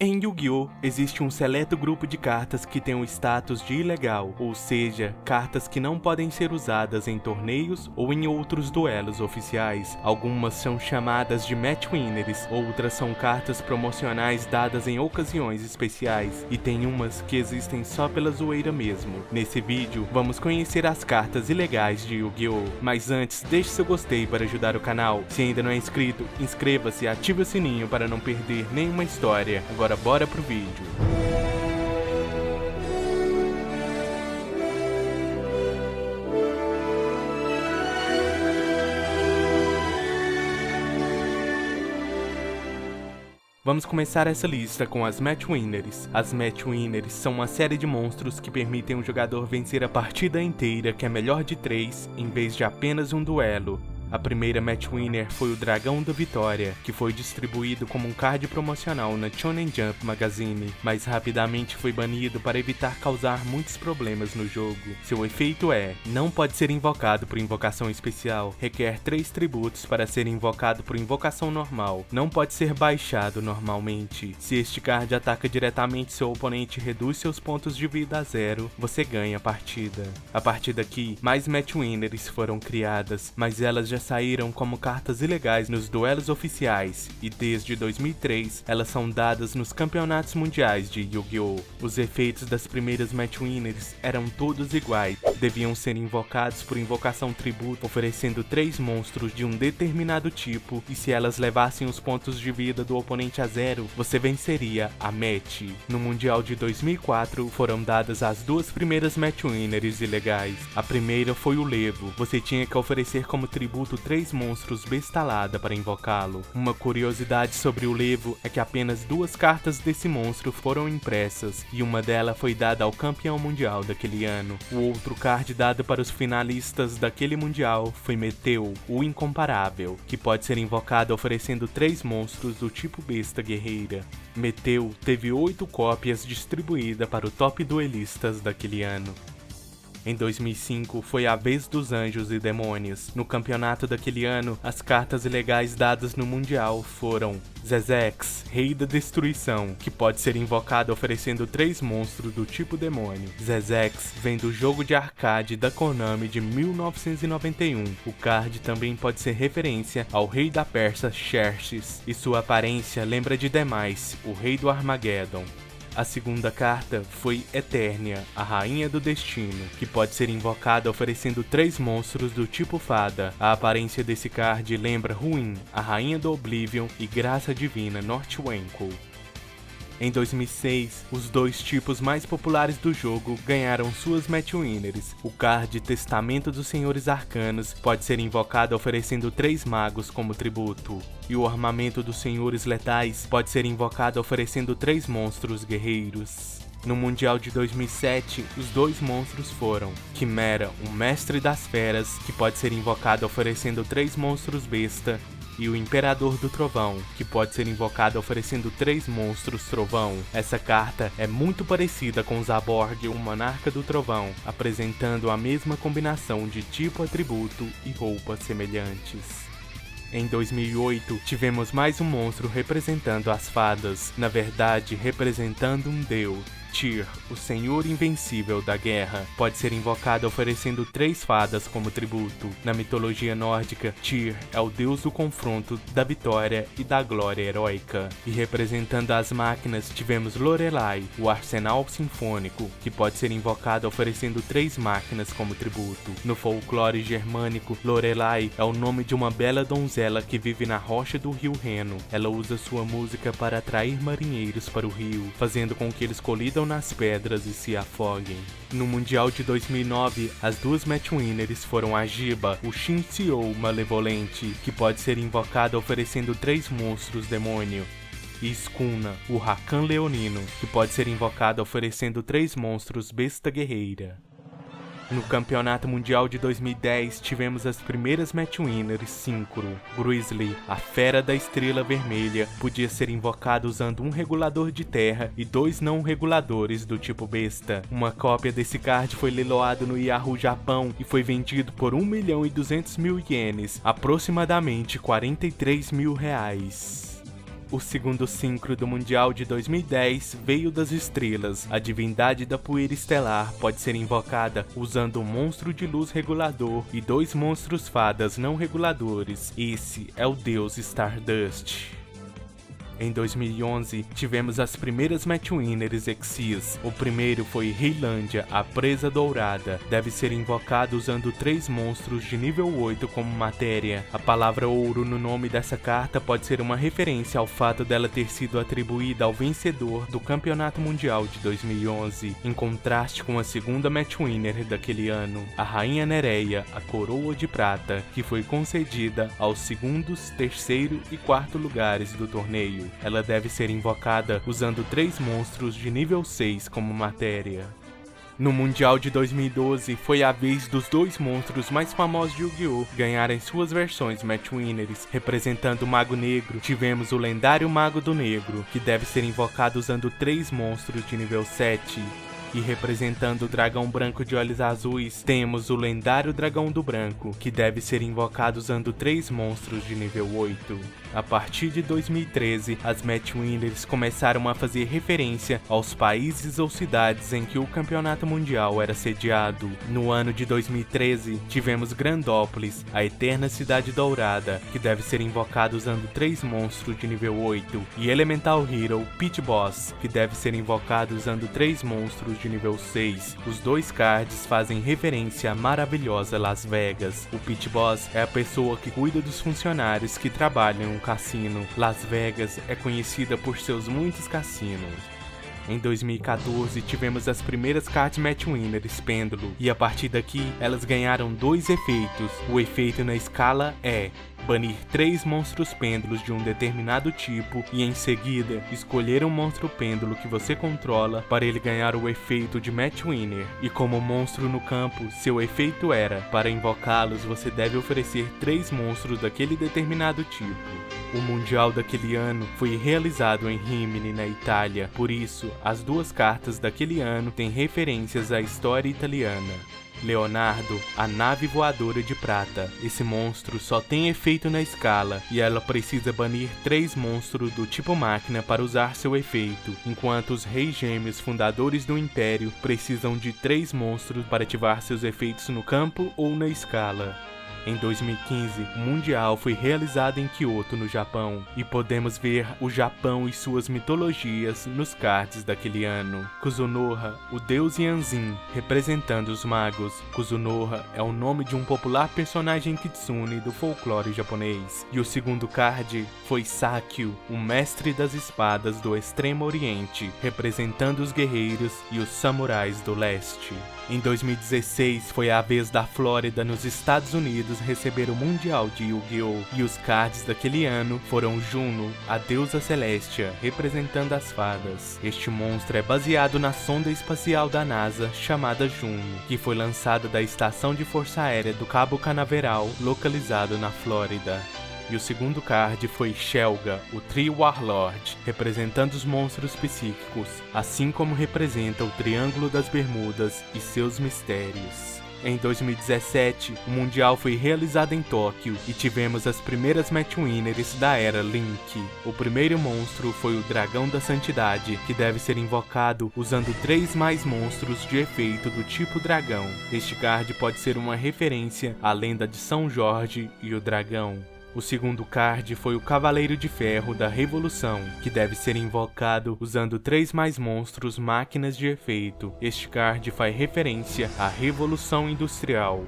Em Yu-Gi-Oh! Existe um seleto grupo de cartas que tem o status de ilegal, ou seja, cartas que não podem ser usadas em torneios ou em outros duelos oficiais. Algumas são chamadas de Match Winners, outras são cartas promocionais dadas em ocasiões especiais, e tem umas que existem só pela zoeira mesmo. Nesse vídeo, vamos conhecer as cartas ilegais de Yu-Gi-Oh! Mas antes, deixe seu gostei para ajudar o canal. Se ainda não é inscrito, inscreva-se e ative o sininho para não perder nenhuma história. Agora bora pro vídeo. Vamos começar essa lista com as Match Winners. As Match Winners são uma série de monstros que permitem um jogador vencer a partida inteira, que é melhor de 3, em vez de apenas um duelo. A primeira Match Winner foi o Dragão da Vitória, que foi distribuído como um card promocional na Shonen Jump Magazine, mas rapidamente foi banido para evitar causar muitos problemas no jogo. Seu efeito é: não pode ser invocado por invocação especial, requer 3 tributos para ser invocado por invocação normal, não pode ser baixado normalmente. Se este card ataca diretamente seu oponente e reduz seus pontos de vida a 0, você ganha a partida. A partir daqui, mais Match Winners foram criadas, mas elas já saíram como cartas ilegais nos duelos oficiais, e desde 2003 elas são dadas nos campeonatos mundiais de Yu-Gi-Oh! Os efeitos das primeiras Match Winners eram todos iguais, deviam ser invocados por invocação tributo, oferecendo 3 monstros de um determinado tipo, e se elas levassem os pontos de vida do oponente a 0, você venceria a match. No Mundial de 2004 foram dadas as 2 primeiras Match Winners ilegais. A primeira foi o Levo, você tinha que oferecer como tributo 3 monstros bestalada para invocá-lo. Uma curiosidade sobre o Levo é que apenas 2 cartas desse monstro foram impressas, e uma delas foi dada ao campeão mundial daquele ano. O outro card dado para os finalistas daquele mundial foi Meteu, o Incomparável, que pode ser invocado oferecendo 3 monstros do tipo besta guerreira. Meteu teve 8 cópias distribuídas para o top duelistas daquele ano. Em 2005, foi a vez dos Anjos e Demônios. No campeonato daquele ano, as cartas ilegais dadas no Mundial foram Zezex, Rei da Destruição, que pode ser invocado oferecendo 3 monstros do tipo demônio. Zezex vem do jogo de arcade da Konami de 1991. O card também pode ser referência ao Rei da Pérsia Xerxes, e sua aparência lembra de Demise, o Rei do Armageddon. A segunda carta foi Eternia, a Rainha do Destino, que pode ser invocada oferecendo 3 monstros do tipo fada. A aparência desse card lembra Ruin, a Rainha do Oblivion, e Graça Divina Northwinkle. Em 2006, os 2 tipos mais populares do jogo ganharam suas Match Winners. O card Testamento dos Senhores Arcanos pode ser invocado oferecendo 3 magos como tributo, e o Armamento dos Senhores Letais pode ser invocado oferecendo 3 monstros guerreiros. No Mundial de 2007, os 2 monstros foram Quimera, o Mestre das Feras, que pode ser invocado oferecendo 3 monstros besta, e o Imperador do Trovão, que pode ser invocado oferecendo 3 monstros trovão. Essa carta é muito parecida com Zaborg, o Monarca do Trovão, apresentando a mesma combinação de tipo atributo e roupas semelhantes. Em 2008, tivemos mais um monstro representando as fadas, na verdade representando um deus. Tyr, o Senhor Invencível da Guerra, pode ser invocado oferecendo 3 fadas como tributo. Na mitologia nórdica, Tyr é o deus do confronto, da vitória e da glória heróica. E representando as máquinas, tivemos Lorelai, o Arsenal Sinfônico, que pode ser invocado oferecendo 3 máquinas como tributo. No folclore germânico, Lorelai é o nome de uma bela donzela que vive na rocha do rio Reno. Ela usa sua música para atrair marinheiros para o rio, fazendo com que eles colidam nas pedras e se afoguem. No Mundial de 2009, as 2 Match Winners foram a Giba, o Shinseou Malevolente, que pode ser invocado oferecendo 3 monstros demônio, e Skuna, o Rakan Leonino, que pode ser invocado oferecendo 3 monstros besta guerreira. No Campeonato Mundial de 2010, tivemos as primeiras Match Winners Synchro. Grizzly, a Fera da Estrela Vermelha, podia ser invocado usando um regulador de terra e 2 não reguladores do tipo besta. Uma cópia desse card foi leiloado no Yahoo Japão e foi vendido por 1.200.000 ienes, aproximadamente R$43.000. O segundo synchro do Mundial de 2010 veio das estrelas. A divindade da poeira estelar pode ser invocada usando um monstro de luz regulador e 2 monstros fadas não reguladores. Esse é o deus Stardust. Em 2011, tivemos as primeiras Match Winners Exis. O primeiro foi Reilândia, a presa dourada. Deve ser invocado usando 3 monstros de nível 8 como matéria. A palavra ouro no nome dessa carta pode ser uma referência ao fato dela ter sido atribuída ao vencedor do Campeonato Mundial de 2011, em contraste com a segunda Match Winner daquele ano, a Rainha Nereia, a coroa de prata, que foi concedida aos segundos, terceiro e quarto lugares do torneio. Ela deve ser invocada usando 3 monstros de nível 6 como matéria. No Mundial de 2012, foi a vez dos 2 monstros mais famosos de Yu-Gi-Oh! Ganharem suas versões Match Winners. Representando o Mago Negro, tivemos o lendário Mago do Negro, que deve ser invocado usando 3 monstros de nível 7. E representando o dragão branco de olhos azuis, temos o lendário Dragão do Branco, que deve ser invocado usando 3 monstros de nível 8. A partir de 2013, as Match Winners começaram a fazer referência aos países ou cidades em que o campeonato mundial era sediado. No ano de 2013, tivemos Grandópolis, a eterna cidade dourada, que deve ser invocado usando 3 monstros de nível 8, e Elemental Hero Pit Boss, que deve ser invocado usando 3 monstros de nível 6. Os 2 cards fazem referência à maravilhosa Las Vegas. O Pit Boss é a pessoa que cuida dos funcionários que trabalham em um cassino. Las Vegas é conhecida por seus muitos cassinos. Em 2014, tivemos as primeiras cards Match Winners Pêndulo, e a partir daqui, elas ganharam 2 efeitos. O efeito na escala é banir 3 monstros pêndulos de um determinado tipo e em seguida escolher um monstro pêndulo que você controla para ele ganhar o efeito de Match Winner. E como monstro no campo, seu efeito era: para invocá-los você deve oferecer 3 monstros daquele determinado tipo. O Mundial daquele ano foi realizado em Rimini, na Itália, por isso as 2 cartas daquele ano têm referências à história italiana. Leonardo, a nave voadora de prata. Esse monstro só tem efeito na escala e ela precisa banir 3 monstros do tipo máquina para usar seu efeito, enquanto os Reis Gêmeos, fundadores do Império, precisam de 3 monstros para ativar seus efeitos no campo ou na escala. Em 2015, o Mundial foi realizado em Kyoto, no Japão, e podemos ver o Japão e suas mitologias nos cards daquele ano. Kuzunoha, o deus Yanzin, representando os magos. Kuzunoha é o nome de um popular personagem kitsune do folclore japonês. E o segundo card foi Sakyu, o mestre das espadas do Extremo Oriente, representando os guerreiros e os samurais do leste. Em 2016, foi a vez da Flórida, nos Estados Unidos, receber o Mundial de Yu-Gi-Oh! E os cards daquele ano foram Juno, a deusa Celestia, representando as fadas. Este monstro é baseado na sonda espacial da NASA chamada Juno, que foi lançada da Estação de Força Aérea do Cabo Canaveral, localizado na Flórida. E o segundo card foi Shelga, o Tree Warlord, representando os monstros psíquicos, assim como representa o Triângulo das Bermudas e seus mistérios. Em 2017, o Mundial foi realizado em Tóquio e tivemos as primeiras Match Winners da era Link. O primeiro monstro foi o Dragão da Santidade, que deve ser invocado usando 3 mais monstros de efeito do tipo dragão. Este card pode ser uma referência à lenda de São Jorge e o Dragão. O segundo card foi o Cavaleiro de Ferro da Revolução, que deve ser invocado usando 3 mais monstros máquinas de efeito. Este card faz referência à Revolução Industrial.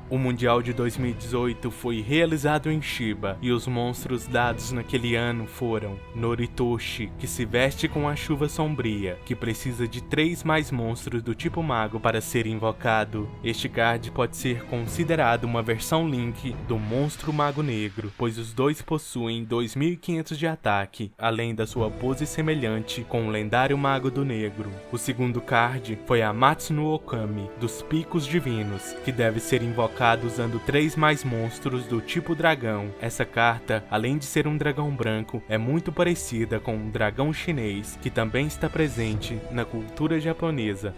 O Mundial de 2018 foi realizado em Shiba, e os monstros dados naquele ano foram Noritoshi, que se veste com a chuva sombria, que precisa de 3 mais monstros do tipo mago para ser invocado. Este card pode ser considerado uma versão Link do monstro Mago Negro, pois os 2 possuem 2500 de ataque, além da sua pose semelhante com o lendário Mago do Negro. O segundo card foi Amatsu no Okami, dos Picos Divinos, que deve ser invocado usando 3 mais monstros do tipo dragão. Essa carta, além de ser um dragão branco, é muito parecida com um dragão chinês, que também está presente na cultura japonesa.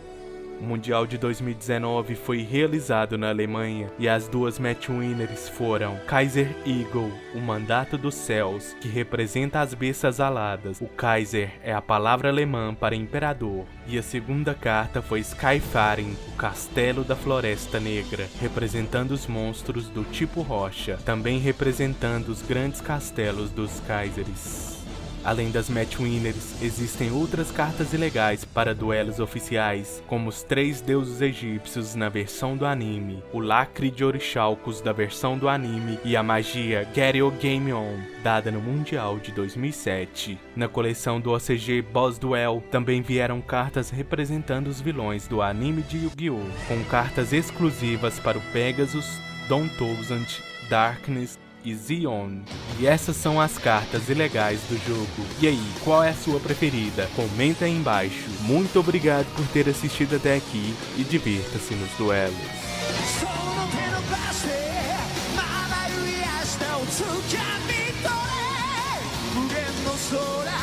O Mundial de 2019 foi realizado na Alemanha e as duas match winners foram Kaiser Eagle, o Mandato dos Céus, que representa as bestas aladas. O Kaiser é a palavra alemã para imperador. E a segunda carta foi Skyfaring, o Castelo da Floresta Negra, representando os monstros do tipo rocha, também representando os grandes castelos dos Kaiseres. Além das match winners, existem outras cartas ilegais para duelos oficiais, como os 3 deuses egípcios na versão do anime, o lacre de orixálcos da versão do anime e a magia Get Your Game On, dada no Mundial de 2007. Na coleção do OCG Boss Duel, também vieram cartas representando os vilões do anime de Yu-Gi-Oh!, com cartas exclusivas para o Pegasus, Dawn Thousand, Darkness e Zion. E essas são as cartas ilegais do jogo. E aí, qual é a sua preferida? Comenta aí embaixo. Muito obrigado por ter assistido até aqui e divirta-se nos duelos. 無限の空